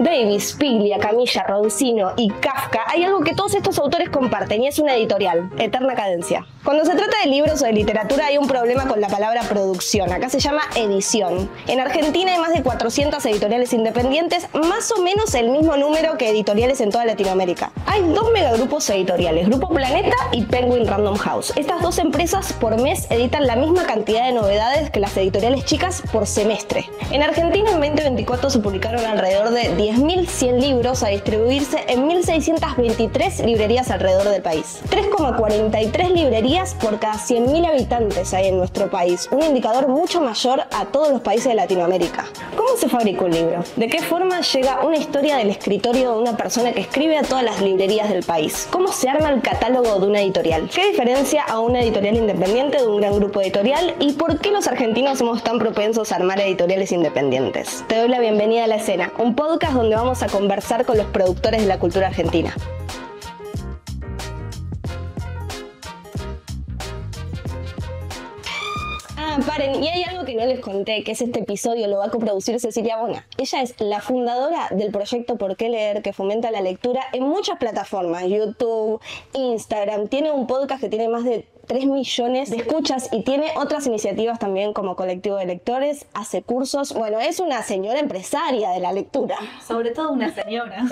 Davis, Piglia, Camilla, Roncino y Kafka, hay algo que todos estos autores comparten y es una editorial, Eterna Cadencia. Cuando se trata de libros o de literatura hay un problema con la palabra producción, acá se llama edición. En Argentina hay más de 400 editoriales independientes, más o menos el mismo número que editoriales en toda Latinoamérica. Hay dos megagrupos editoriales, Grupo Planeta y Penguin Random House. Estas dos empresas por mes editan la misma cantidad de novedades que las editoriales chicas por semestre. En Argentina en 2024 se publicaron alrededor de 10.100 libros a distribuirse en 1.623 librerías alrededor del país. 3,43 librerías por cada 100.000 habitantes hay en nuestro país, un indicador mucho mayor a todos los países de Latinoamérica. ¿Cómo se fabrica un libro? ¿De qué forma llega una historia del escritorio de una persona que escribe a todas las librerías del país? ¿Cómo se arma el catálogo de una editorial? ¿Qué diferencia a una editorial independiente de un gran grupo editorial? ¿Y por qué los argentinos somos tan propensos a armar editoriales independientes? Te doy la bienvenida a La Escena, un podcast donde vamos a conversar con los productores de la cultura argentina. Paren, y hay algo que no les conté, que es este episodio lo va a coproducir Cecilia Bona. Ella es la fundadora del proyecto Por qué leer, que fomenta la lectura en muchas plataformas, YouTube, Instagram. Tiene un podcast que tiene más de 3 millones de escuchas y tiene otras iniciativas también como colectivo de lectores, hace cursos. Bueno, es una señora empresaria de la lectura. Sobre todo una señora.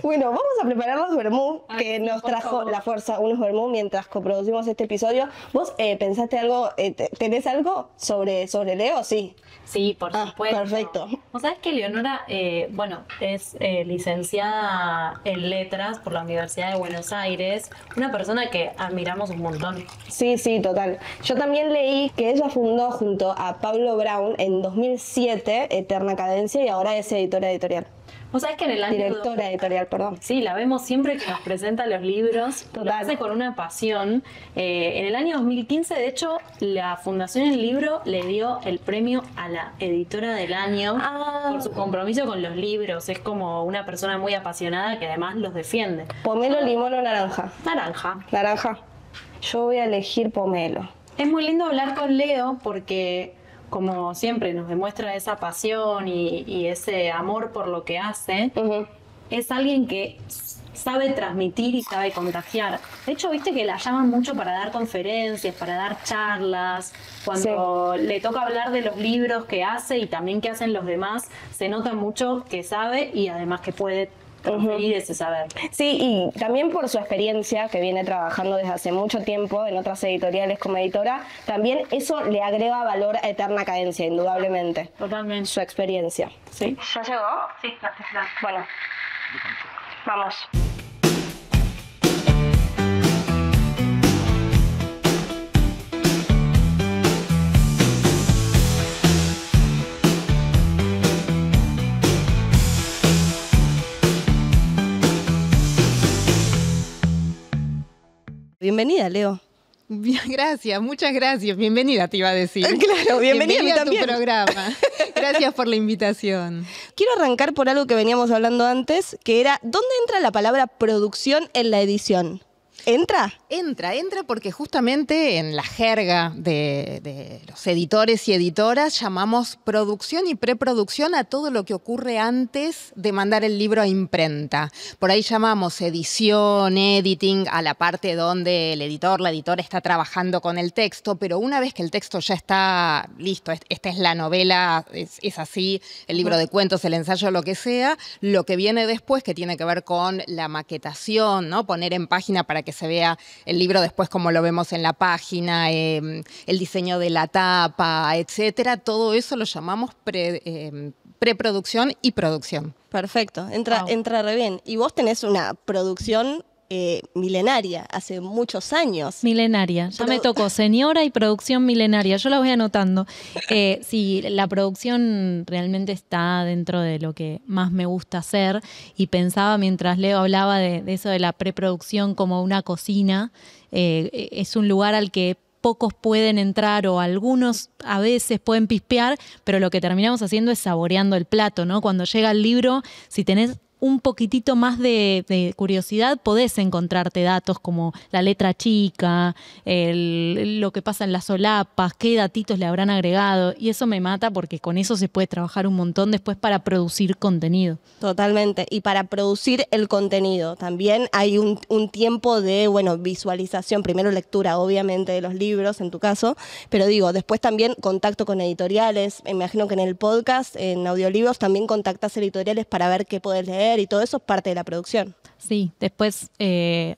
Bueno, vamos a preparar los vermú que nos trajo la fuerza, unos vermú mientras coproducimos este episodio. ¿Vos pensaste algo, tenés algo sobre Leo? Sí. Sí, por supuesto. Perfecto. Vos sabés que Leonora, es licenciada en Letras por la Universidad de Buenos Aires, una persona que admiramos un montón. Sí, total. Yo también leí que ella fundó junto a Pablo Brown en 2007 Eterna Cadencia y ahora es editorial. Vos sabés que en el año... Directora editorial, perdón. Sí, la vemos siempre que nos presenta los libros. Total. Lo hace con una pasión. En el año 2015, de hecho, la Fundación El Libro le dio el premio a la editora del año por su compromiso con los libros. Es como una persona muy apasionada que además los defiende. ¿Pomelo, limón o naranja? Naranja. Naranja. Yo voy a elegir pomelo. Es muy lindo hablar con Leo porque, como siempre, nos demuestra esa pasión y ese amor por lo que hace. Es alguien que sabe transmitir y sabe contagiar. De hecho, viste que la llaman mucho para dar conferencias, para dar charlas. Cuando le toca hablar de los libros que hace y también que hacen los demás, se nota mucho que sabe y además que puede transferir ese saber. Sí, y también por su experiencia, que viene trabajando desde hace mucho tiempo en otras editoriales como editora, también eso le agrega valor a Eterna Cadencia, indudablemente. Totalmente. Su experiencia. ¿Sí? ¿Ya llegó? Sí, gracias. Bueno, vamos. Bienvenida, Leo. Bien, gracias, muchas gracias. Bienvenida, te iba a decir. Claro, bienvenida a tu programa. Gracias por la invitación. Quiero arrancar por algo que veníamos hablando antes, que era, ¿dónde entra la palabra producción en la edición? ¿Entra? Entra porque justamente en la jerga de los editores y editoras llamamos producción y preproducción a todo lo que ocurre antes de mandar el libro a imprenta. Por ahí llamamos edición, editing, a la parte donde el editor, la editora está trabajando con el texto, pero una vez que el texto ya está listo, esta es la novela, es así, el libro de cuentos, el ensayo, lo que sea, lo que viene después que tiene que ver con la maquetación, ¿no? Poner en página para que se vea el libro después como lo vemos en la página, el diseño de la tapa, etcétera. Todo eso lo llamamos preproducción y producción. Perfecto, entra re bien. Y vos tenés una producción milenaria, hace muchos años. Milenaria, ya me tocó señora y producción milenaria, yo la voy anotando. Sí, la producción realmente está dentro de lo que más me gusta hacer y pensaba mientras Leo hablaba de eso de la preproducción como una cocina, es un lugar al que pocos pueden entrar o algunos a veces pueden pispear, pero lo que terminamos haciendo es saboreando el plato, ¿no? Cuando llega el libro, si tenés un poquitito más de curiosidad, podés encontrarte datos como la letra chica, lo que pasa en las solapas, qué datitos le habrán agregado, y eso me mata porque con eso se puede trabajar un montón después para producir contenido. Totalmente. Y para producir el contenido también hay un tiempo de, bueno, visualización, primero lectura, obviamente, de los libros, en tu caso, pero digo, después también contacto con editoriales. Me imagino que en el podcast, en audiolibros, también contactas editoriales para ver qué puedes leer y todo eso es parte de la producción. Sí, después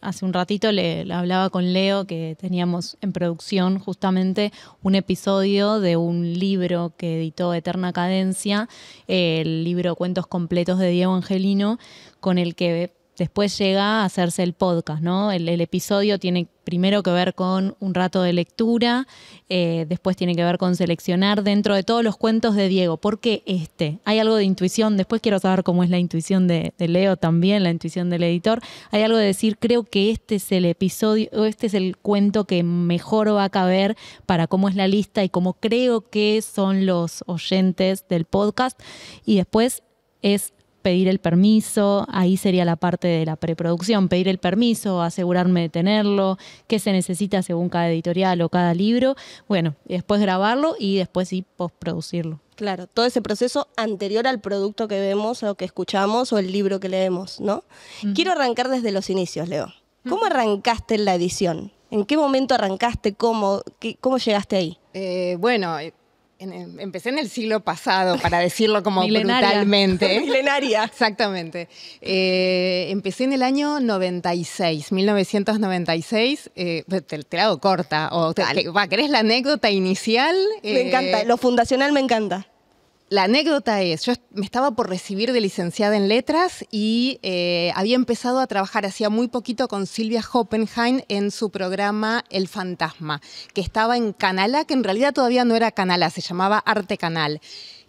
hace un ratito le hablaba con Leo que teníamos en producción justamente un episodio de un libro que editó Eterna Cadencia, el libro Cuentos Completos de Diego Angelino, con el que después llega a hacerse el podcast, ¿no? El episodio tiene primero que ver con un rato de lectura, después tiene que ver con seleccionar dentro de todos los cuentos de Diego. ¿Por qué este? Hay algo de intuición, después quiero saber cómo es la intuición de Leo también, la intuición del editor. Hay algo de decir, creo que este es el episodio, o este es el cuento que mejor va a caber para cómo es la lista y cómo creo que son los oyentes del podcast. Y después es pedir el permiso, ahí sería la parte de la preproducción, pedir el permiso, asegurarme de tenerlo, qué se necesita según cada editorial o cada libro, bueno, y después grabarlo y después sí postproducirlo. Claro, todo ese proceso anterior al producto que vemos o que escuchamos o el libro que leemos, ¿no? Quiero arrancar desde los inicios, Leo. ¿Cómo arrancaste en la edición? ¿En qué momento arrancaste? ¿Cómo llegaste ahí? Bueno, empecé en el siglo pasado, para decirlo como Milenaria. brutalmente. Milenaria. Exactamente. Empecé en el año 1996. Te la hago corta. ¿Querés la anécdota inicial? Me encanta, lo fundacional me encanta. La anécdota es, yo me estaba por recibir de licenciada en letras y había empezado a trabajar hacía muy poquito con Silvia Hoppenheim en su programa El Fantasma, que estaba en Canal A, que en realidad todavía no era Canal A, se llamaba Arte Canal.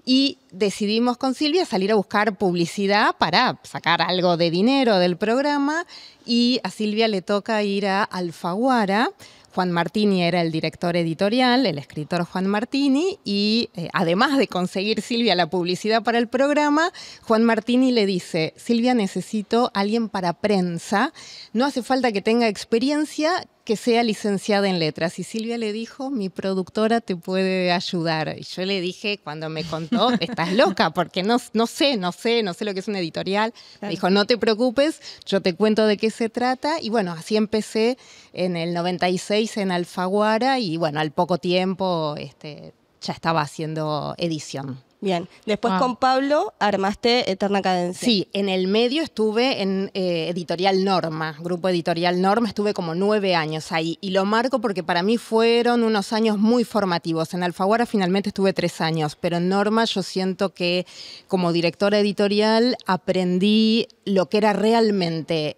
Y decidimos con Silvia salir a buscar publicidad para sacar algo de dinero del programa, y a Silvia le toca ir a Alfaguara. Juan Martini era el director editorial, el escritor Juan Martini, y además de conseguir Silvia la publicidad para el programa, Juan Martini le dice: Silvia, necesito alguien para prensa, no hace falta que tenga experiencia, que sea licenciada en letras. Y Silvia le dijo: mi productora te puede ayudar. Y yo le dije, cuando me contó, estás loca, porque no sé lo que es una editorial. Claro. Me dijo, no te preocupes, yo te cuento de qué se trata. Y bueno, así empecé en el 96 en Alfaguara, y bueno, al poco tiempo ya estaba haciendo edición. Bien, después con Pablo armaste Eterna Cadencia. Sí, en el medio estuve en Editorial Norma, Grupo Editorial Norma, estuve como 9 años ahí, y lo marco porque para mí fueron unos años muy formativos. En Alfaguara finalmente estuve 3 años, pero en Norma yo siento que como directora editorial aprendí lo que era realmente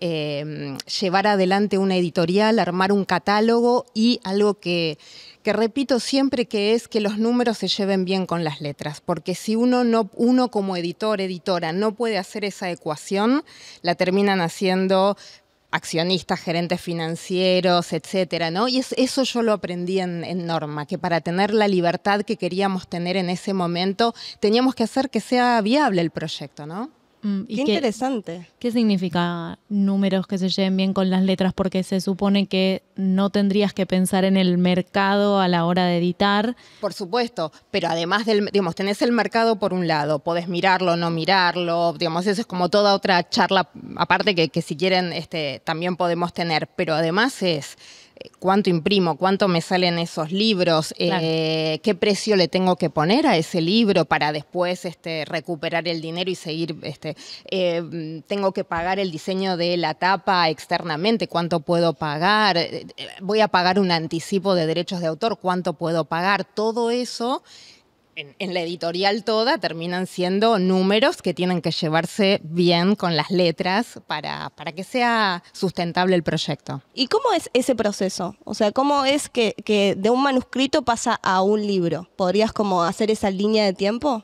llevar adelante una editorial, armar un catálogo, y algo que repito siempre, que es que los números se lleven bien con las letras, porque si uno como editor, editora, no puede hacer esa ecuación, la terminan haciendo accionistas, gerentes financieros, etcétera, ¿no? Y eso yo lo aprendí en Norma, que para tener la libertad que queríamos tener en ese momento, teníamos que hacer que sea viable el proyecto, ¿no? Qué interesante. ¿Qué significa números que se lleven bien con las letras? Porque se supone que no tendrías que pensar en el mercado a la hora de editar. Por supuesto, pero además tenés el mercado por un lado, podés mirarlo, no mirarlo, eso es como toda otra charla aparte que si quieren también podemos tener, pero además es cuánto imprimo, cuánto me salen esos libros, claro, qué precio le tengo que poner a ese libro para después recuperar el dinero y seguir, tengo que pagar el diseño de la tapa externamente, cuánto puedo pagar, voy a pagar un anticipo de derechos de autor, cuánto puedo pagar, todo eso. En la editorial toda terminan siendo números que tienen que llevarse bien con las letras para que sea sustentable el proyecto. ¿Y cómo es ese proceso? O sea, ¿cómo es que de un manuscrito pasa a un libro? ¿Podrías como hacer esa línea de tiempo?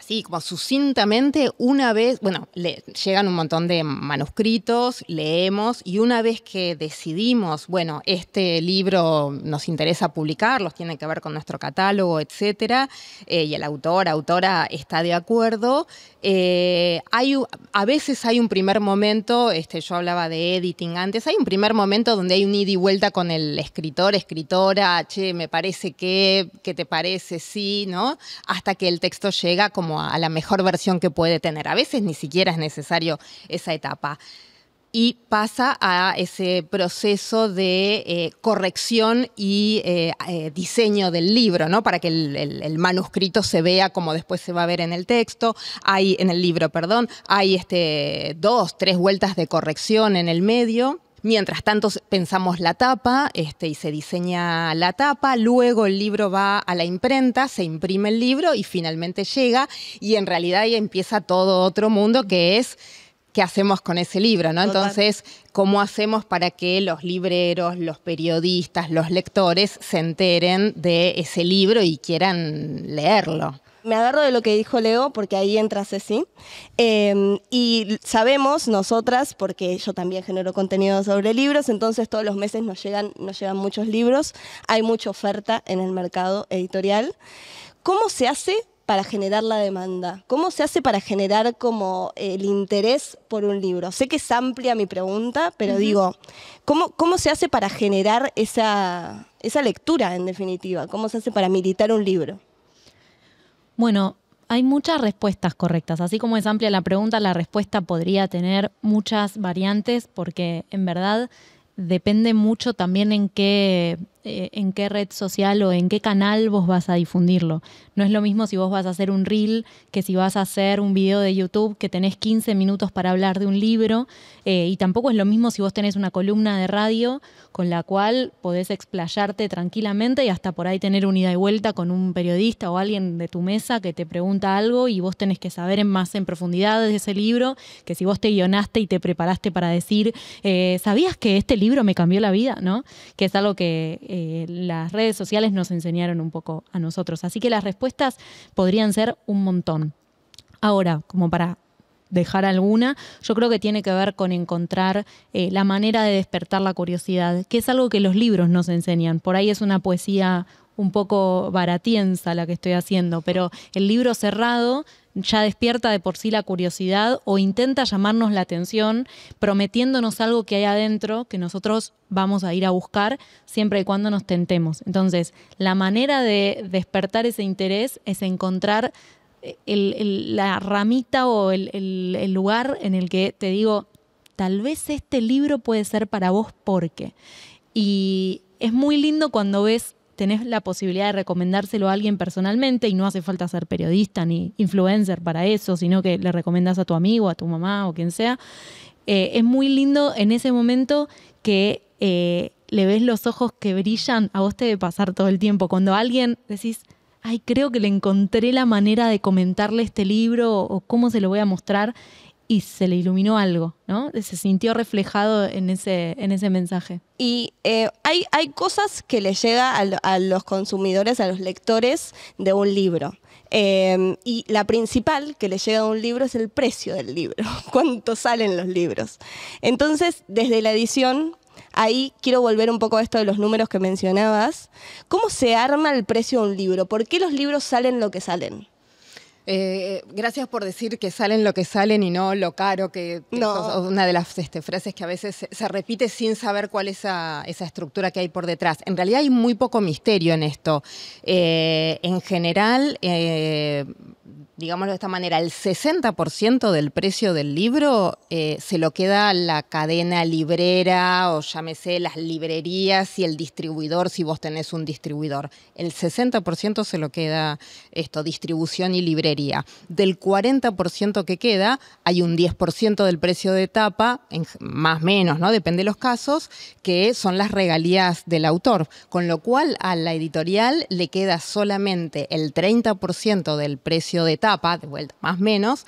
así como sucintamente, una vez, bueno, llegan un montón de manuscritos, leemos, y una vez que decidimos, bueno, este libro nos interesa publicarlos, tiene que ver con nuestro catálogo, etcétera, y el autora está de acuerdo, a veces hay un primer momento, yo hablaba de editing antes, hay un primer momento donde hay un ida y vuelta con el escritor, escritora, che, me parece que, ¿qué te parece? Sí, ¿no? Hasta que el texto llega como a la mejor versión que puede tener. A veces ni siquiera es necesario esa etapa. Y pasa a ese proceso de corrección y diseño del libro, ¿no? Para que el manuscrito se vea como después se va a ver en el texto. En el libro, perdón. Hay 2, 3 vueltas de corrección en el medio. Mientras tanto pensamos la tapa y se diseña la tapa, luego el libro va a la imprenta, se imprime el libro y finalmente llega, y en realidad ahí empieza todo otro mundo que es qué hacemos con ese libro, ¿no? Total. Entonces, ¿cómo hacemos para que los libreros, los periodistas, los lectores se enteren de ese libro y quieran leerlo? Me agarro de lo que dijo Leo, porque ahí entra Ceci. Y sabemos nosotras, porque yo también genero contenido sobre libros, entonces todos los meses nos llegan muchos libros, hay mucha oferta en el mercado editorial. ¿Cómo se hace para generar la demanda? ¿Cómo se hace para generar como el interés por un libro? Sé que es amplia mi pregunta, pero digo, ¿cómo se hace para generar esa lectura, en definitiva? ¿Cómo se hace para militar un libro? Bueno, hay muchas respuestas correctas. Así como es amplia la pregunta, la respuesta podría tener muchas variantes, porque en verdad depende mucho también en qué red social o en qué canal vos vas a difundirlo. No es lo mismo si vos vas a hacer un reel que si vas a hacer un video de YouTube que tenés 15 minutos para hablar de un libro, y tampoco es lo mismo si vos tenés una columna de radio con la cual podés explayarte tranquilamente y hasta por ahí tener un ida y vuelta con un periodista o alguien de tu mesa que te pregunta algo y vos tenés que saber más en profundidad de ese libro, que si vos te guionaste y te preparaste para decir, ¿sabías que este libro me cambió la vida? ¿No? Que es algo que las redes sociales nos enseñaron un poco a nosotros. Así que las respuestas podrían ser un montón. Ahora, como para dejar alguna, yo creo que tiene que ver con encontrar la manera de despertar la curiosidad, que es algo que los libros nos enseñan. Por ahí es una poesía un poco baratienza la que estoy haciendo, pero el libro cerrado ya despierta de por sí la curiosidad o intenta llamarnos la atención, prometiéndonos algo que hay adentro que nosotros vamos a ir a buscar siempre y cuando nos tentemos. Entonces, la manera de despertar ese interés es encontrar la ramita o el lugar en el que te digo, tal vez este libro puede ser para vos porque. Y es muy lindo cuando tenés la posibilidad de recomendárselo a alguien personalmente y no hace falta ser periodista ni influencer para eso, sino que le recomendás a tu amigo, a tu mamá o quien sea. Es muy lindo en ese momento que le ves los ojos que brillan. A vos te debe pasar todo el tiempo. Cuando a alguien decís, ay, creo que le encontré la manera de comentarle este libro o cómo se lo voy a mostrar, y se le iluminó algo, ¿no? Se sintió reflejado en ese mensaje. Y hay cosas que le llega a los consumidores, a los lectores de un libro. Y la principal que le llega a un libro es el precio del libro, cuánto salen los libros. Entonces, desde la edición, ahí quiero volver un poco a esto de los números que mencionabas. ¿Cómo se arma el precio de un libro? ¿Por qué los libros salen lo que salen? Gracias por decir que salen lo que salen y no lo caro, que No. es una de las frases que a veces se repite sin saber cuál es esa estructura que hay por detrás. En realidad hay muy poco misterio en esto. En general, digámoslo de esta manera, el 60% del precio del libro se lo queda la cadena librera o llámese las librerías y el distribuidor si vos tenés un distribuidor. El 60% se lo queda distribución y librería. Del 40% que queda, hay un 10% del precio de tapa, más o menos, ¿no? Depende de los casos, que son las regalías del autor. Con lo cual a la editorial le queda solamente el 30% del precio de tapa, de vuelta más o menos,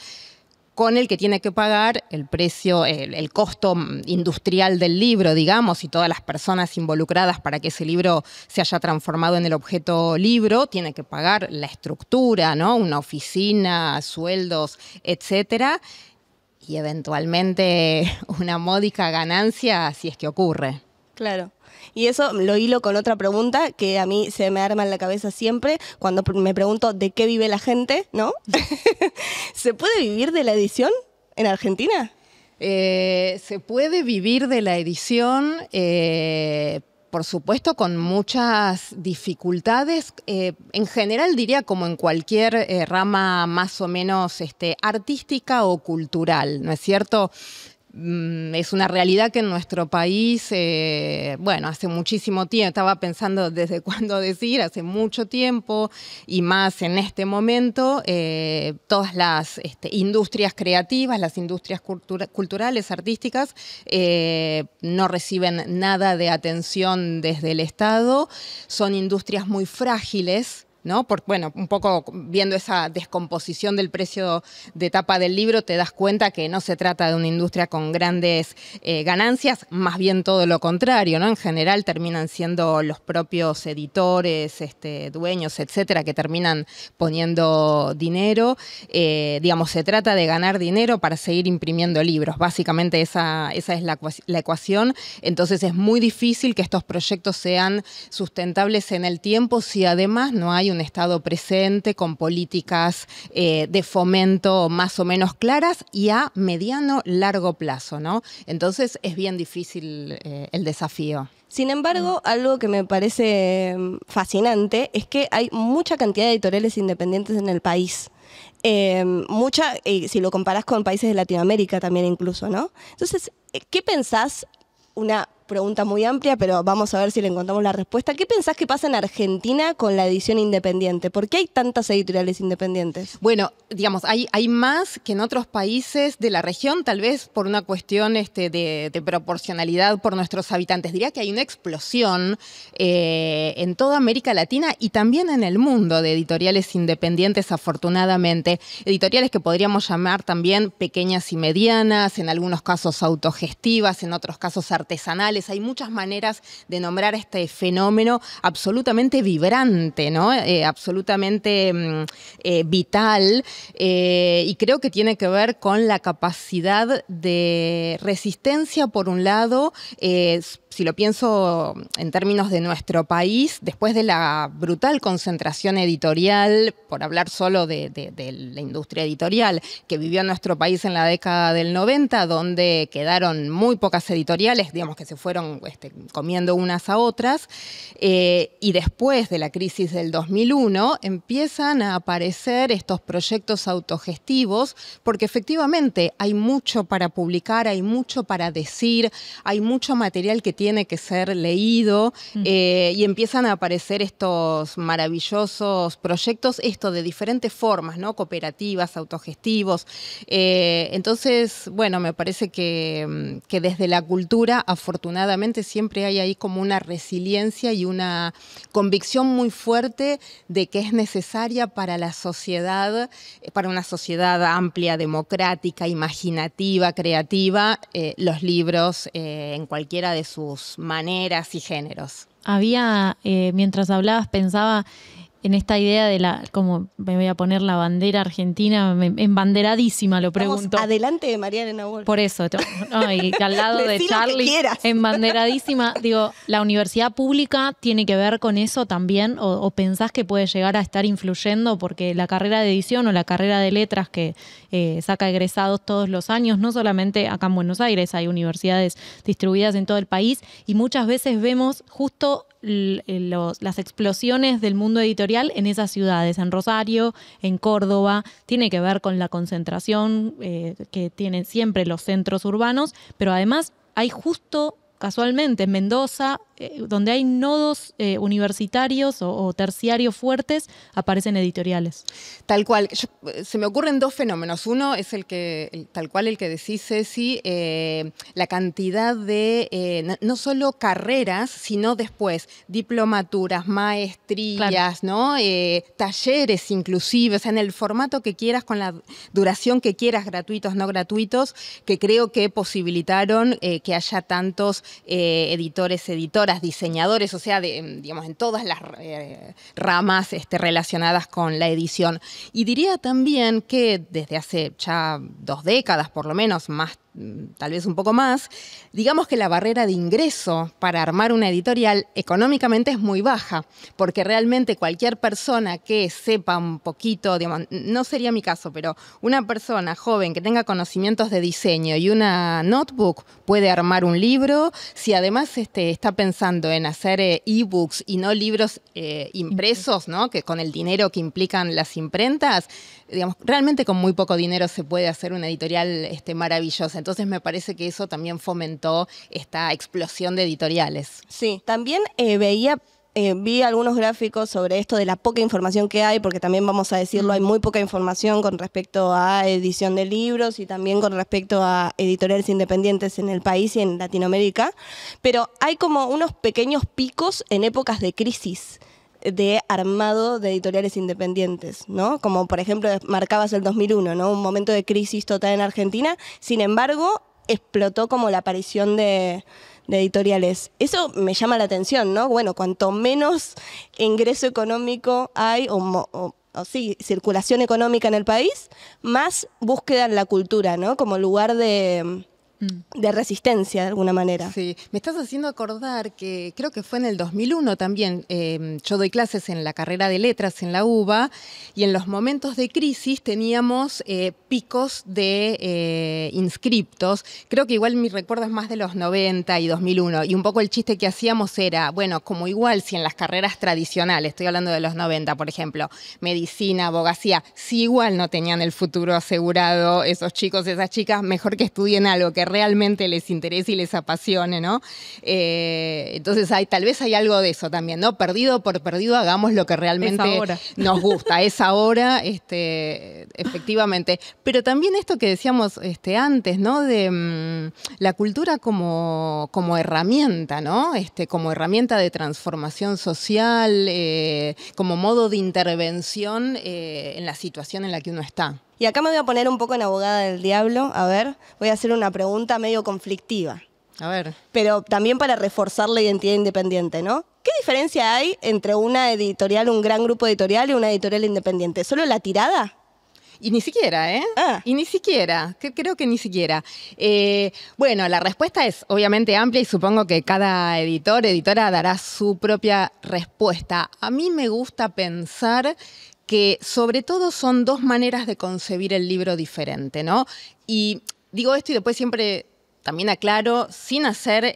con el que tiene que pagar el precio, el costo industrial del libro, digamos, y todas las personas involucradas para que ese libro se haya transformado en el objeto libro, tiene que pagar la estructura, ¿no? Una oficina, sueldos, etcétera, y eventualmente una módica ganancia si es que ocurre. Claro. Y eso lo hilo con otra pregunta que a mí se me arma en la cabeza siempre cuando me pregunto de qué vive la gente, ¿no? ¿Se puede vivir de la edición en Argentina? Se puede vivir de la edición, por supuesto, con muchas dificultades. En general diría como en cualquier rama más o menos artística o cultural, ¿no es cierto? Es una realidad que en nuestro país, hace muchísimo tiempo, estaba pensando desde cuándo decir, hace mucho tiempo y más en este momento, todas las industrias creativas, las industrias culturales, artísticas, no reciben nada de atención desde el Estado, son industrias muy frágiles, ¿no? Un poco viendo esa descomposición del precio de tapa del libro, te das cuenta que no se trata de una industria con grandes ganancias, más bien todo lo contrario, ¿no? En general terminan siendo los propios editores, dueños, etcétera, que terminan poniendo dinero. Se trata de ganar dinero para seguir imprimiendo libros. Básicamente esa es la ecuación. Entonces es muy difícil que estos proyectos sean sustentables en el tiempo si además no hay un Estado presente con políticas de fomento más o menos claras y a mediano, largo plazo, ¿no? Entonces es bien difícil el desafío. Sin embargo, algo que me parece fascinante es que hay mucha cantidad de editoriales independientes en el país. Si lo comparás con países de Latinoamérica también incluso, ¿no? Entonces, ¿qué pensás? Una pregunta muy amplia, pero vamos a ver si le encontramos la respuesta. ¿Qué pensás que pasa en Argentina con la edición independiente? ¿Por qué hay tantas editoriales independientes? Bueno, hay más que en otros países de la región, tal vez por una cuestión de proporcionalidad por nuestros habitantes. Diría que hay una explosión en toda América Latina y también en el mundo de editoriales independientes, afortunadamente. Editoriales que podríamos llamar también pequeñas y medianas, en algunos casos autogestivas, en otros casos artesanales. Hay muchas maneras de nombrar este fenómeno absolutamente vibrante, ¿no? Absolutamente vital, y creo que tiene que ver con la capacidad de resistencia, por un lado, si lo pienso en términos de nuestro país, después de la brutal concentración editorial, por hablar solo de la industria editorial que vivió en nuestro país en la década del 90, donde quedaron muy pocas editoriales, digamos que se fueron comiendo unas a otras, y después de la crisis del 2001 empiezan a aparecer estos proyectos autogestivos, porque efectivamente hay mucho para publicar, hay mucho para decir, hay mucho material que tiene que ser leído, y empiezan a aparecer estos maravillosos proyectos, de diferentes formas, ¿no? Cooperativas, autogestivos. Entonces, me parece que desde la cultura, afortunadamente, siempre hay ahí como una resiliencia y una convicción muy fuerte de que es necesaria para la sociedad, para una sociedad amplia, democrática, imaginativa, creativa, los libros en cualquiera de sus maneras y géneros. Mientras hablabas, pensaba en esta idea de como me voy a poner la bandera argentina, embanderadísima, lo pregunto. Estamos adelante de María Elena Walsh. Por eso, y al lado de Charlie, embanderadísima. Digo, ¿la universidad pública tiene que ver con eso también? ¿O pensás que puede llegar a estar influyendo? Porque la carrera de edición o la carrera de letras que saca egresados todos los años, no solamente acá en Buenos Aires, hay universidades distribuidas en todo el país, y muchas veces vemos justo las explosiones del mundo editorial en esas ciudades, en Rosario, en Córdoba. Tiene que ver con la concentración que tienen siempre los centros urbanos, pero además hay justo, casualmente, en Mendoza, donde hay nodos universitarios o terciarios fuertes, aparecen editoriales. Tal cual. Se me ocurren dos fenómenos. Uno es tal cual el que decís, Ceci, la cantidad de, no solo carreras, sino después diplomaturas, maestrías, claro, ¿no? Talleres inclusive, o sea, en el formato que quieras, con la duración que quieras, gratuitos, no gratuitos, que creo que posibilitaron que haya tantos editores, editoras, diseñadores, o sea, digamos, en todas las ramas relacionadas con la edición. Y diría también que desde hace ya 2 décadas, por lo menos, más, tal vez un poco más, digamos que la barrera de ingreso para armar una editorial económicamente es muy baja, porque realmente cualquier persona que sepa un poquito, digamos, no sería mi caso, pero una persona joven que tenga conocimientos de diseño y una notebook puede armar un libro. Si además está pensando en hacer ebooks y no libros impresos, ¿no? Que con el dinero que implican las imprentas, digamos, realmente con muy poco dinero se puede hacer una editorial maravillosa. Entonces me parece que eso también fomentó esta explosión de editoriales. Sí, también vi algunos gráficos sobre esto de la poca información que hay, porque también vamos a decirlo, hay muy poca información con respecto a edición de libros y también con respecto a editoriales independientes en el país y en Latinoamérica, pero hay como unos pequeños picos en épocas de crisis de armado de editoriales independientes, ¿no? Como por ejemplo marcabas el 2001, ¿no? Un momento de crisis total en Argentina. Sin embargo, explotó como la aparición de editoriales. Eso me llama la atención, ¿no? Bueno, cuanto menos ingreso económico hay o sí, circulación económica en el país, más búsqueda en la cultura, ¿no? Como lugar de resistencia, de alguna manera. Sí, me estás haciendo acordar que creo que fue en el 2001 también. Yo doy clases en la carrera de letras en la UBA y en los momentos de crisis teníamos picos de inscriptos. Creo que igual mi recuerdo es más de los 90 y 2001 y un poco el chiste que hacíamos era, bueno, como igual si en las carreras tradicionales, estoy hablando de los 90, por ejemplo, medicina, abogacía, si igual no tenían el futuro asegurado esos chicos, esas chicas, mejor que estudien algo que realmente les interese y les apasione, ¿no? Entonces tal vez hay algo de eso también, ¿no? Perdido por perdido, hagamos lo que realmente nos gusta, es ahora, efectivamente. Pero también esto que decíamos antes, ¿no? De la cultura como herramienta, ¿no? Como herramienta de transformación social, como modo de intervención en la situación en la que uno está. Y acá me voy a poner un poco en abogada del diablo. A ver, voy a hacer una pregunta medio conflictiva. A ver. Pero también para reforzar la identidad independiente, ¿no? ¿Qué diferencia hay entre una editorial, un gran grupo editorial y una editorial independiente? ¿Solo la tirada? Y ni siquiera, ¿eh? Y ni siquiera, creo que ni siquiera. Bueno, la respuesta es obviamente amplia y supongo que cada editora dará su propia respuesta. A mí me gusta pensar que sobre todo son 2 maneras de concebir el libro diferente, ¿no? Y digo esto y después siempre también aclaro, sin hacer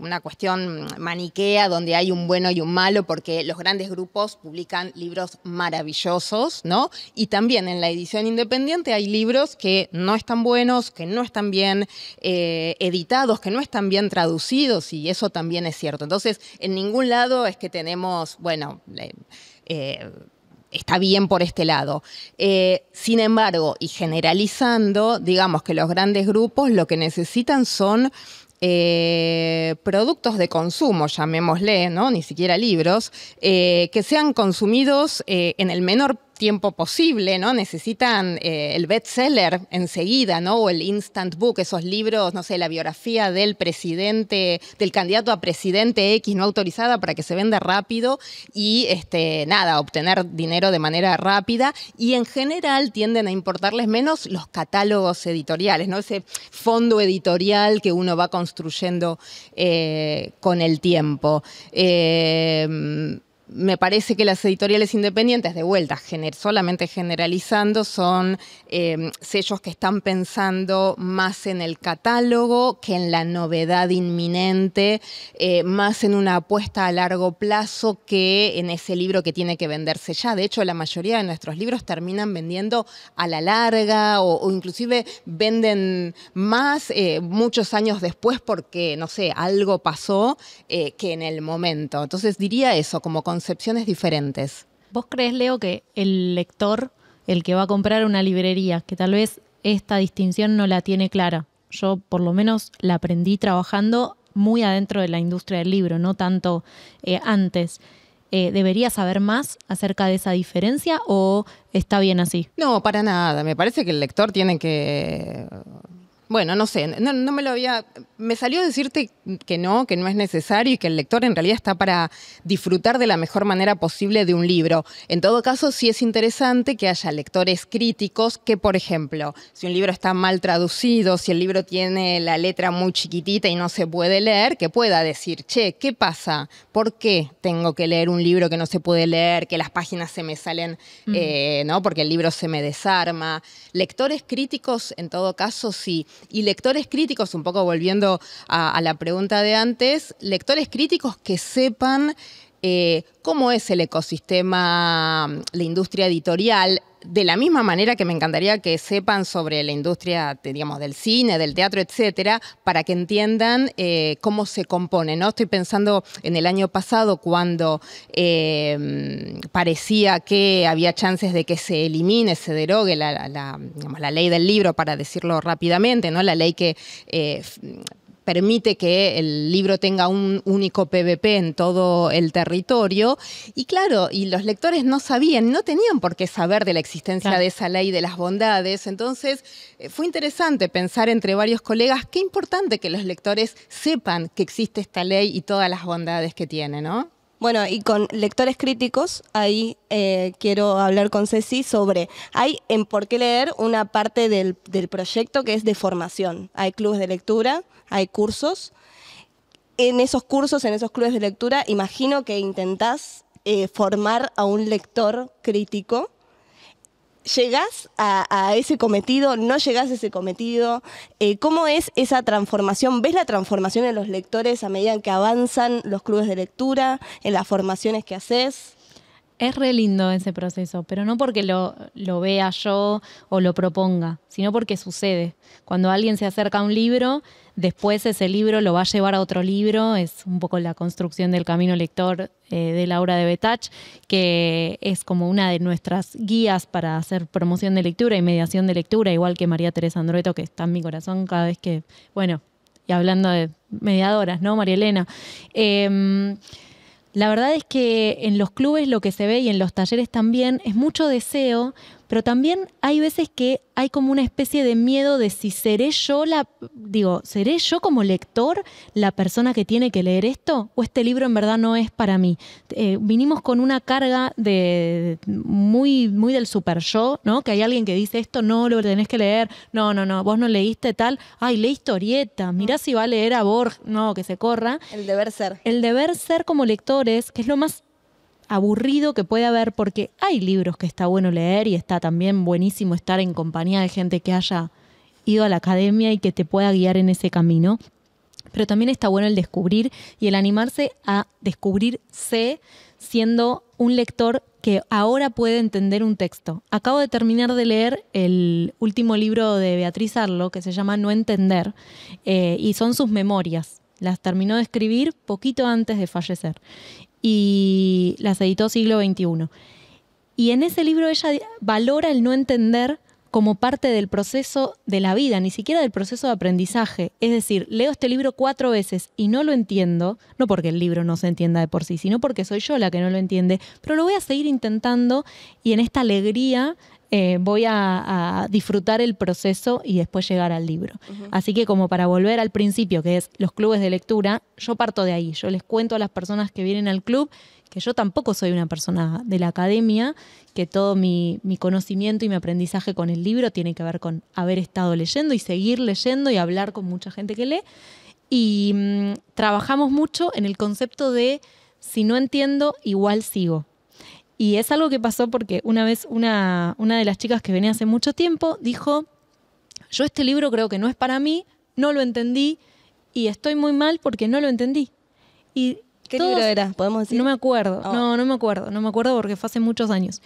una cuestión maniquea donde hay un bueno y un malo, porque los grandes grupos publican libros maravillosos, ¿no? Y también en la edición independiente hay libros que no están buenos, que no están bien editados, que no están bien traducidos, y eso también es cierto. Entonces, en ningún lado es que tenemos, bueno, está bien por este lado. Sin embargo, y generalizando, digamos que los grandes grupos lo que necesitan son productos de consumo, llamémosle, ¿no? Ni siquiera libros, que sean consumidos en el menor tiempo posible, ¿no? Necesitan el bestseller enseguida, ¿no? O el instant book, esos libros, no sé, la biografía del presidente, del candidato a presidente X no autorizada para que se venda rápido y, obtener dinero de manera rápida. Y en general tienden a importarles menos los catálogos editoriales, ¿no? Ese fondo editorial que uno va construyendo con el tiempo. me parece que las editoriales independientes, de vuelta, solamente generalizando, son sellos que están pensando más en el catálogo que en la novedad inminente, más en una apuesta a largo plazo que en ese libro que tiene que venderse ya. De hecho, la mayoría de nuestros libros terminan vendiendo a la larga o inclusive venden más muchos años después porque, no sé, algo pasó que en el momento. Entonces diría eso, como concepciones diferentes. ¿Vos crees, Leo, que el lector, el que va a comprar una librería, que tal vez esta distinción no la tiene clara? Yo por lo menos la aprendí trabajando muy adentro de la industria del libro, no tanto antes. ¿Debería saber más acerca de esa diferencia o está bien así? No, para nada. Me parece que el lector tiene que... Bueno, no sé, no me lo había... Me salió decirte que no es necesario y que el lector en realidad está para disfrutar de la mejor manera posible de un libro. En todo caso, sí es interesante que haya lectores críticos que, por ejemplo, si un libro está mal traducido, si el libro tiene la letra muy chiquitita y no se puede leer, que pueda decir, che, ¿qué pasa? ¿Por qué tengo que leer un libro que no se puede leer, que las páginas se me salen, ¿no? Porque el libro se me desarma? Lectores críticos, en todo caso, sí. Y lectores críticos, un poco volviendo a la pregunta de antes, lectores críticos que sepan cómo es el ecosistema, la industria editorial, de la misma manera que me encantaría que sepan sobre la industria, digamos, del cine, del teatro, etcétera, para que entiendan cómo se compone, ¿no? Estoy pensando en el año pasado cuando parecía que había chances de que se elimine, se derogue la ley del libro, para decirlo rápidamente, ¿no? La ley que permite que el libro tenga un único PVP en todo el territorio. Y claro, y los lectores no sabían, no tenían por qué saber de la existencia de esa ley, de las bondades. Entonces, fue interesante pensar entre varios colegas qué importante que los lectores sepan que existe esta ley y todas las bondades que tiene, ¿no? Bueno, y con lectores críticos, ahí quiero hablar con Ceci sobre, hay en Por qué leer una parte del proyecto que es de formación. Hay clubes de lectura, hay cursos. En esos cursos, en esos clubes de lectura, imagino que intentás formar a un lector crítico. ¿Llegás a ese cometido? ¿No llegás a ese cometido? ¿Cómo es esa transformación? ¿Ves la transformación en los lectores a medida que avanzan los clubes de lectura, en las formaciones que haces? Es re lindo ese proceso, pero no porque lo vea yo o lo proponga, sino porque sucede. Cuando alguien se acerca a un libro, después ese libro lo va a llevar a otro libro. Es un poco la construcción del camino lector de Laura de Betach, que es como una de nuestras guías para hacer promoción de lectura y mediación de lectura, igual que María Teresa Andrueto, que está en mi corazón cada vez que, bueno, y hablando de mediadoras, ¿no? María Elena. La verdad es que en los clubes lo que se ve y en los talleres también es mucho deseo, pero también hay veces que hay como una especie de miedo de si seré yo ¿seré yo como lector la persona que tiene que leer esto? ¿O este libro en verdad no es para mí? Vinimos con una carga muy, muy del super yo, ¿no? Que hay alguien que dice esto, no lo tenés que leer, no, vos no leíste tal, ay, leí historieta, mirá si va a leer a Borges, no, que se corra. El deber ser. El deber ser como lectores, que es lo más aburrido que puede haber, porque hay libros que está bueno leer y está también buenísimo estar en compañía de gente que haya ido a la academia y que te pueda guiar en ese camino. Pero también está bueno el descubrir y el animarse a descubrirse siendo un lector que ahora puede entender un texto. Acabo de terminar de leer el último libro de Beatriz Arlo, que se llama No entender, y son sus memorias. Las terminó de escribir poquito antes de fallecer y las editó Siglo XXI. Y en ese libro ella valora el no entender como parte del proceso de la vida, ni siquiera del proceso de aprendizaje. Es decir, leo este libro 4 veces y no lo entiendo, no porque el libro no se entienda de por sí, sino porque soy yo la que no lo entiende, pero lo voy a seguir intentando y en esta alegría voy a disfrutar el proceso y después llegar al libro. Así que como para volver al principio, que es los clubes de lectura, yo parto de ahí. Yo les cuento a las personas que vienen al club que yo tampoco soy una persona de la academia, que todo mi conocimiento y mi aprendizaje con el libro tiene que ver con haber estado leyendo y seguir leyendo y hablar con mucha gente que lee. Y trabajamos mucho en el concepto de si no entiendo, igual sigo. Y es algo que pasó porque una vez una de las chicas que venía hace mucho tiempo dijo, yo este libro creo que no es para mí, no lo entendí y estoy muy mal porque no lo entendí. Y ¿Qué libro era? ¿Podemos decir? No me acuerdo, Oh. no me acuerdo porque fue hace muchos años.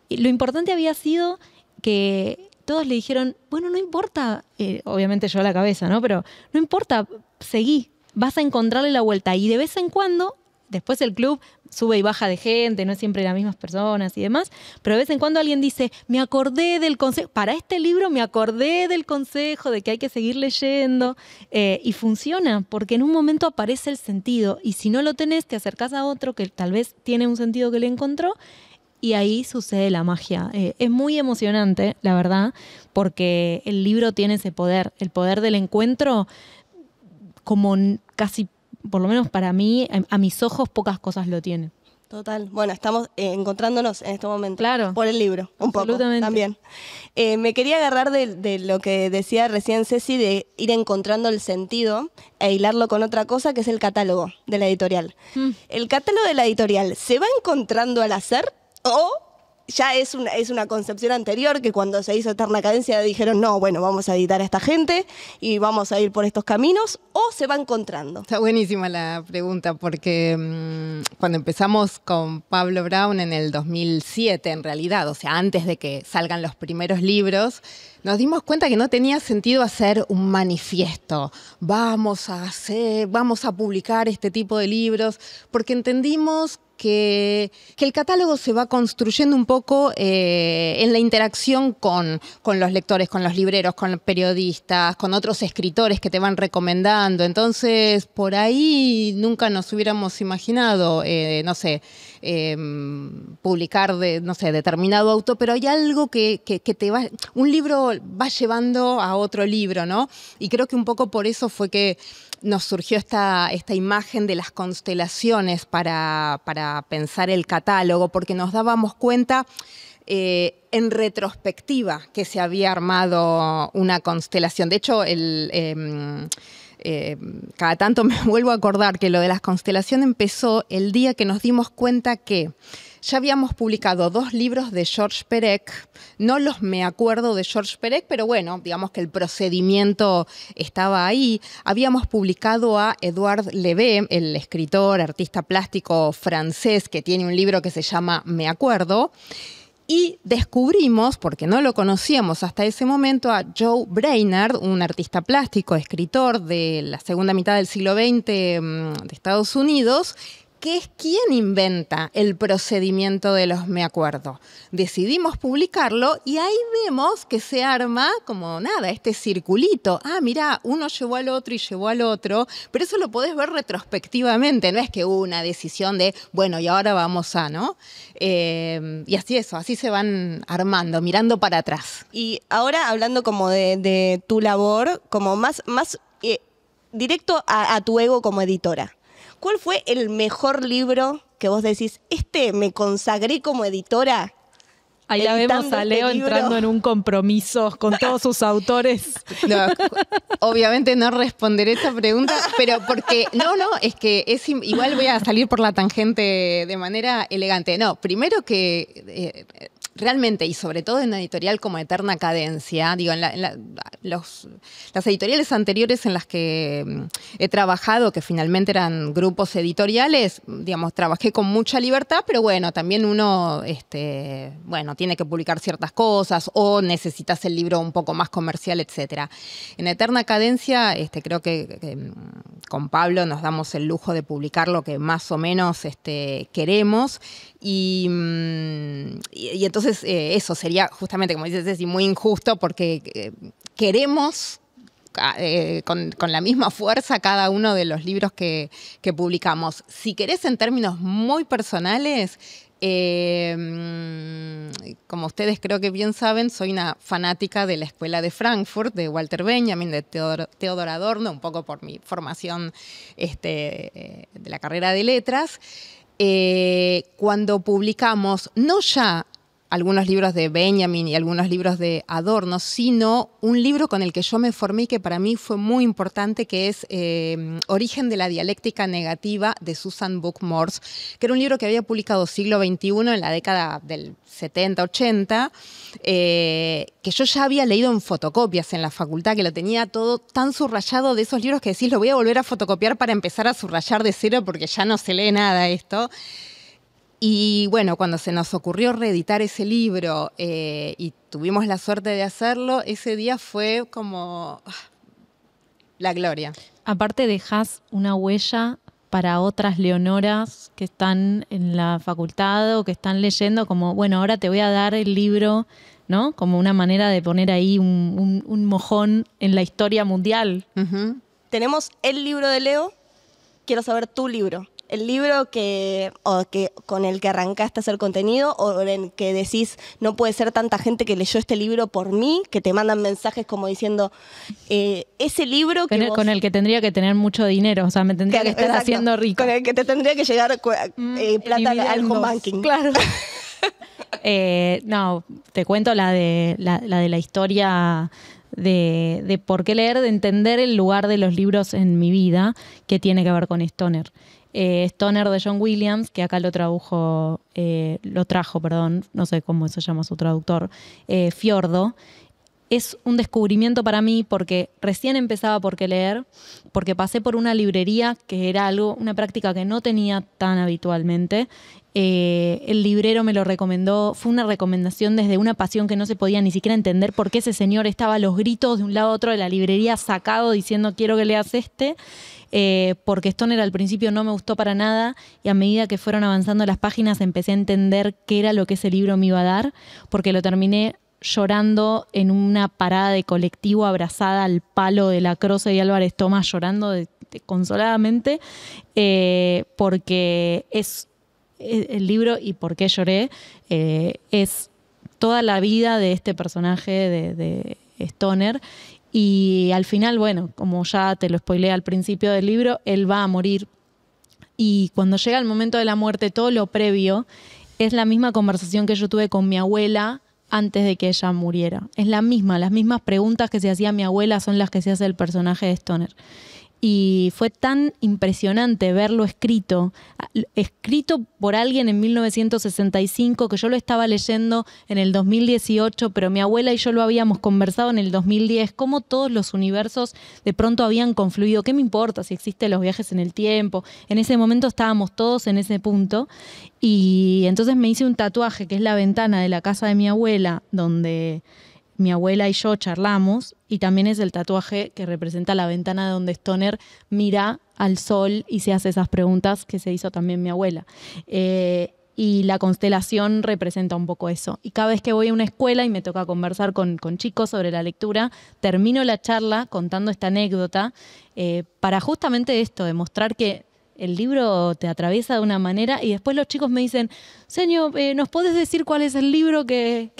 Y lo importante había sido que todos le dijeron, bueno, no importa, obviamente yo a la cabeza, ¿no? Pero no importa, seguí, vas a encontrarle la vuelta. Y de vez en cuando, después el club sube y baja de gente, no es siempre las mismas personas y demás, pero de vez en cuando alguien dice, me acordé del consejo, para este libro me acordé del consejo de que hay que seguir leyendo, y funciona, porque en un momento aparece el sentido, y si no lo tenés, te acercás a otro que tal vez tiene un sentido que le encontró, y ahí sucede la magia. Es muy emocionante, la verdad, porque el libro tiene ese poder, el poder del encuentro, como casi, por lo menos para mí, a mis ojos, pocas cosas lo tienen. Total. Bueno, estamos encontrándonos en este momento. Claro. Por el libro, un poco Absolutamente. también. Me quería agarrar de lo que decía recién Ceci, de ir encontrando el sentido e hilarlo con otra cosa, que es el catálogo de la editorial. ¿El catálogo de la editorial se va encontrando al hacer o ya es una concepción anterior, que cuando se hizo Eterna Cadencia dijeron, no, bueno, vamos a editar a esta gente y vamos a ir por estos caminos, o se va encontrando? Está buenísima la pregunta porque cuando empezamos con Pablo Brown en el 2007, en realidad, o sea, antes de que salgan los primeros libros, nos dimos cuenta que no tenía sentido hacer un manifiesto. Vamos a publicar este tipo de libros, porque entendimos que el catálogo se va construyendo un poco en la interacción con los lectores, con los libreros, con los periodistas, con otros escritores que te van recomendando. Entonces, por ahí nunca nos hubiéramos imaginado, publicar determinado autor, pero hay algo que te va, un libro va llevando a otro libro, ¿no? Y creo que un poco por eso fue que nos surgió esta imagen de las constelaciones para pensar el catálogo, porque nos dábamos cuenta en retrospectiva que se había armado una constelación. De hecho, cada tanto me vuelvo a acordar que lo de las constelaciones empezó el día que nos dimos cuenta que ya habíamos publicado 2 libros de Georges Perec, no los me acuerdo de Georges Perec, pero bueno, digamos que el procedimiento estaba ahí. Habíamos publicado a Edouard Levé, el escritor, artista plástico francés, que tiene un libro que se llama Me Acuerdo, y descubrimos, porque no lo conocíamos hasta ese momento, a Joe Brainard, un artista plástico, escritor de la segunda mitad del siglo XX de Estados Unidos, que es quien inventa el procedimiento de los Me Acuerdo. Decidimos publicarlo y ahí vemos que se arma como nada, este circulito. Ah, mirá, uno llevó al otro y llevó al otro, pero eso lo podés ver retrospectivamente, no es que hubo una decisión de, bueno, y ahora vamos a, ¿no? Y así se van armando, mirando para atrás. Y ahora hablando como de tu labor, como más directo a tu ego como editora. ¿Cuál fue el mejor libro que vos decís, me consagré como editora? Ahí la vemos a Leo entrando en un compromiso con todos sus autores. No, obviamente no responderé esta pregunta, pero porque, es que igual voy a salir por la tangente de manera elegante. No, primero que realmente, y sobre todo en una editorial como Eterna Cadencia, digo, las editoriales anteriores en las que he trabajado, que finalmente eran grupos editoriales, digamos, trabajé con mucha libertad, pero bueno, también uno, tiene que publicar ciertas cosas o necesitas el libro un poco más comercial, etcétera. En Eterna Cadencia, creo que con Pablo nos damos el lujo de publicar lo que más o menos queremos y entonces eso sería justamente, como dices Ceci, muy injusto porque queremos con la misma fuerza cada uno de los libros que publicamos. Si querés en términos muy personales, como ustedes creo que bien saben, soy una fanática de la Escuela de Frankfurt, de Walter Benjamin, de Theodor Adorno, un poco por mi formación de la carrera de letras. Cuando publicamos, no ya algunos libros de Benjamin y algunos libros de Adorno, sino un libro con el que yo me formé y que para mí fue muy importante, que es Origen de la dialéctica negativa de Susan Buck-Morss, que era un libro que había publicado siglo XXI en la década del 70, 80, que yo ya había leído en fotocopias en la facultad, que lo tenía todo tan subrayado, de esos libros que decís, lo voy a volver a fotocopiar para empezar a subrayar de cero porque ya no se lee nada esto. Y bueno, cuando se nos ocurrió reeditar ese libro y tuvimos la suerte de hacerlo, ese día fue como la gloria. Aparte dejás una huella para otras Leonoras que están en la facultad o que están leyendo, como, bueno, ahora te voy a dar el libro, ¿no? Como una manera de poner ahí un mojón en la historia mundial. Uh-huh. Tenemos el libro de Leo, quiero saber tu libro. El libro con el que arrancaste a hacer contenido o en el que decís, no puede ser tanta gente que leyó este libro por mí, que te mandan mensajes como diciendo, ese libro que con el que tendría que tener mucho dinero, o sea, me tendría que estar exacto, haciendo rico. Con el que te tendría que llegar plata al home banking. Claro. No, te cuento la de la historia de por qué leer, de entender el lugar de los libros en mi vida, que tiene que ver con Stoner. Stoner de John Williams, que acá lo trajo, no sé cómo se llama su traductor, Fiordo. Es un descubrimiento para mí porque recién empezaba por qué leer, porque pasé por una librería que era una práctica que no tenía tan habitualmente. El librero me lo recomendó, fue una recomendación desde una pasión que no se podía ni siquiera entender por qué ese señor estaba a los gritos de un lado a otro de la librería sacado diciendo quiero que leas este. Porque Stoner al principio no me gustó para nada y a medida que fueron avanzando las páginas empecé a entender qué era lo que ese libro me iba a dar, porque lo terminé llorando en una parada de colectivo abrazada al palo de la Croce y Álvarez Tomás, llorando consoladamente, porque es el libro y por qué lloré, es toda la vida de este personaje de Stoner. Y al final, bueno, como ya te lo spoileé al principio del libro, él va a morir. Y cuando llega el momento de la muerte, todo lo previo es la misma conversación que yo tuve con mi abuela antes de que ella muriera. Es las mismas preguntas que se hacía mi abuela son las que se hace el personaje de Stoner. Y fue tan impresionante verlo escrito por alguien en 1965, que yo lo estaba leyendo en el 2018, pero mi abuela y yo lo habíamos conversado en el 2010, cómo todos los universos de pronto habían confluido. ¿Qué me importa si existen los viajes en el tiempo? En ese momento estábamos todos en ese punto. Y entonces me hice un tatuaje, que es la ventana de la casa de mi abuela, donde mi abuela y yo charlamos, y también es el tatuaje que representa la ventana donde Stoner mira al sol y se hace esas preguntas que se hizo también mi abuela. Y la constelación representa un poco eso. Y cada vez que voy a una escuela y me toca conversar con chicos sobre la lectura, termino la charla contando esta anécdota para justamente esto, demostrar que el libro te atraviesa de una manera y después los chicos me dicen, señor, ¿nos podés decir cuál es el libro que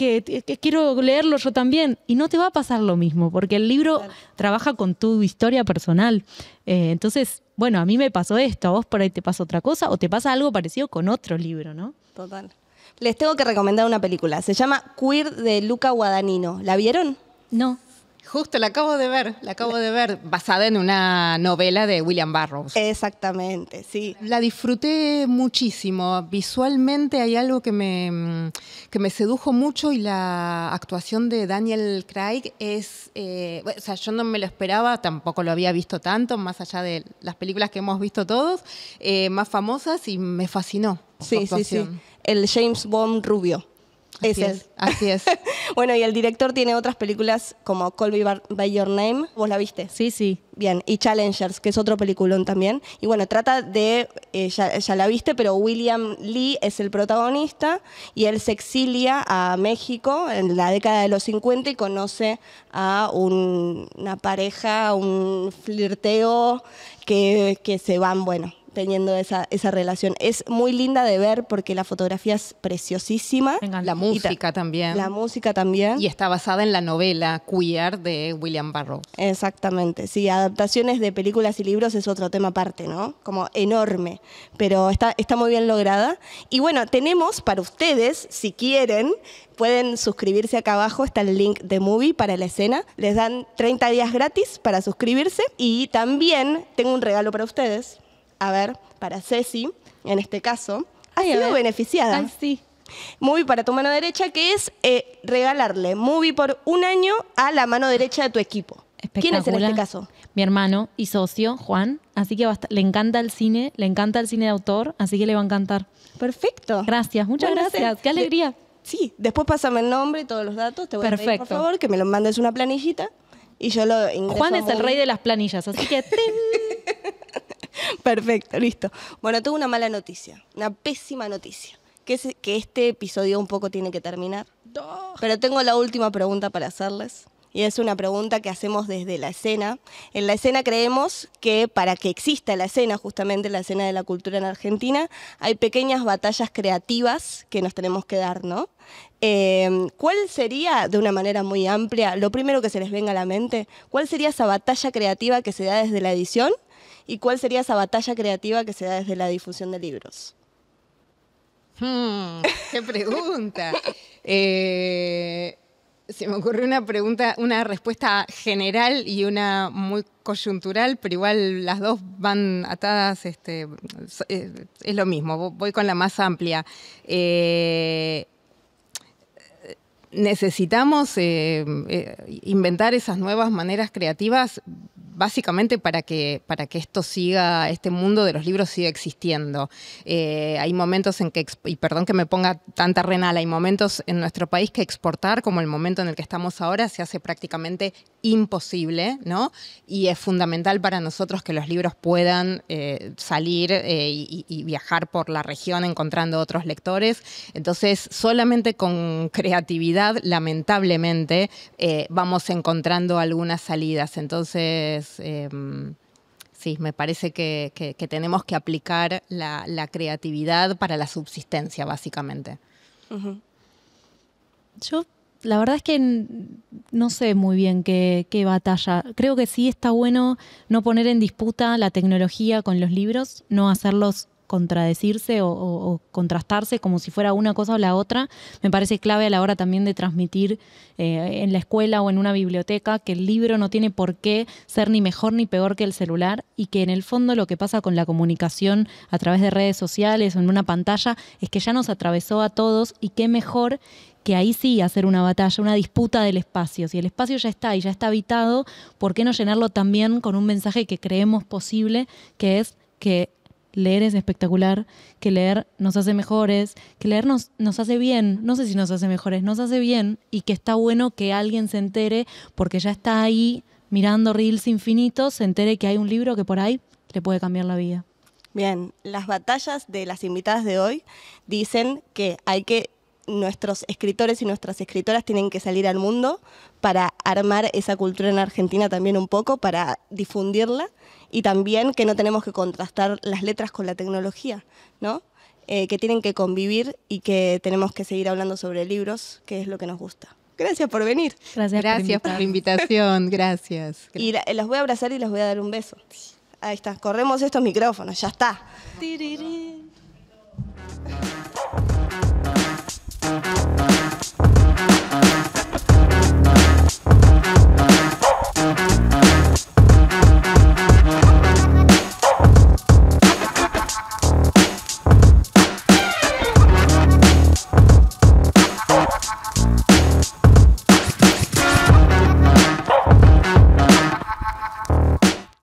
quiero leerlo yo también? Y no te va a pasar lo mismo, porque el libro trabaja con tu historia personal. Entonces, bueno, a mí me pasó esto, a vos por ahí te pasa otra cosa o te pasa algo parecido con otro libro, ¿no? Total. Les tengo que recomendar una película, se llama Queer de Luca Guadagnino. ¿La vieron? No. Justo, la acabo de ver, basada en una novela de William Burroughs. Exactamente, sí. La disfruté muchísimo. Visualmente hay algo que me sedujo mucho y la actuación de Daniel Craig es... o sea, yo no me lo esperaba, tampoco lo había visto tanto, más allá de las películas que hemos visto todos, más famosas, y me fascinó su actuación. Sí. El James Bond rubio. Así es. Bueno, y el director tiene otras películas como Call Me by Your Name. ¿Vos la viste? Sí, sí. Bien, y Challengers, que es otro peliculón también. Y bueno, trata de, ya la viste, pero William Lee es el protagonista y él se exilia a México en la década de los 50 y conoce a una pareja, un flirteo que se van, bueno, teniendo esa relación. Es muy linda de ver porque la fotografía es preciosísima. Me encanta. La música también. La música también. Y está basada en la novela Queer de William Burroughs. Exactamente, sí, adaptaciones de películas y libros es otro tema aparte, ¿no? Como enorme, pero está muy bien lograda. Y bueno, tenemos para ustedes, si quieren, pueden suscribirse acá abajo, está el link de Movie para la escena. Les dan 30 días gratis para suscribirse. Y también tengo un regalo para ustedes. A ver, para Ceci, en este caso. Ha sido beneficiada. Ay, sí. Movie para tu mano derecha, que es regalarle Movie por 1 año a la mano derecha de tu equipo. ¿Quién es en este caso? Mi hermano y socio, Juan. Así que le encanta el cine de autor, así que le va a encantar. Perfecto. Gracias, muchas Bueno, gracias. Qué alegría. Sí, después pásame el nombre y todos los datos. Te voy a pedir, por Perfecto. favor, que me lo mandes una planillita y yo lo ingreso. Juan a es el Movie. rey de las planillas, así que ¡ting! Perfecto, listo. Bueno, tengo una mala noticia, una pésima noticia, que es que este episodio un poco tiene que terminar. Pero tengo la última pregunta para hacerles. Y es una pregunta que hacemos desde la escena. En la escena creemos que para que exista la escena, justamente la escena de la cultura en Argentina, hay pequeñas batallas creativas que nos tenemos que dar, ¿no? ¿Cuál sería, de una manera muy amplia, lo primero que se les venga a la mente, cuál sería esa batalla creativa que se da desde la edición y cuál sería esa batalla creativa que se da desde la difusión de libros? ¡Qué pregunta! Se me ocurrió una respuesta general y una muy coyuntural, pero igual las dos van atadas, es lo mismo, voy con la más amplia. Necesitamos inventar esas nuevas maneras creativas básicamente para que este mundo de los libros siga existiendo. Hay momentos en que, y perdón que me ponga tan terrenal, hay momentos en nuestro país que exportar, como el momento en el que estamos ahora, se hace prácticamente imposible, ¿no? Y es fundamental para nosotros que los libros puedan salir y viajar por la región encontrando otros lectores. Entonces, solamente con creatividad, lamentablemente, vamos encontrando algunas salidas. Entonces, sí, me parece que tenemos que aplicar la creatividad para la subsistencia, básicamente. Uh-huh. Yo, la verdad es que no sé muy bien qué batalla. Creo que sí está bueno no poner en disputa la tecnología con los libros, no hacerlos contradecirse o contrastarse como si fuera una cosa o la otra. Me parece clave a la hora también de transmitir en la escuela o en una biblioteca que el libro no tiene por qué ser ni mejor ni peor que el celular y que en el fondo lo que pasa con la comunicación a través de redes sociales o en una pantalla es que ya nos atravesó a todos y qué mejor que ahí sí hacer una batalla, una disputa del espacio. Si el espacio ya está y ya está habitado, ¿por qué no llenarlo también con un mensaje que creemos posible, que es que leer es espectacular, que leer nos hace mejores, que leer nos hace bien, no sé si nos hace mejores, nos hace bien y que está bueno que alguien se entere porque ya está ahí mirando reels infinitos, se entere que hay un libro que por ahí le puede cambiar la vida. Bien, las batallas de las invitadas de hoy dicen que nuestros escritores y nuestras escritoras tienen que salir al mundo para armar esa cultura en Argentina también un poco, para difundirla, y también que no tenemos que contrastar las letras con la tecnología, ¿no? Que tienen que convivir y que tenemos que seguir hablando sobre libros, que es lo que nos gusta. Gracias por venir. Gracias por la invitación, gracias. Y las voy a abrazar y les voy a dar un beso. Ahí está, corremos estos micrófonos, ya está.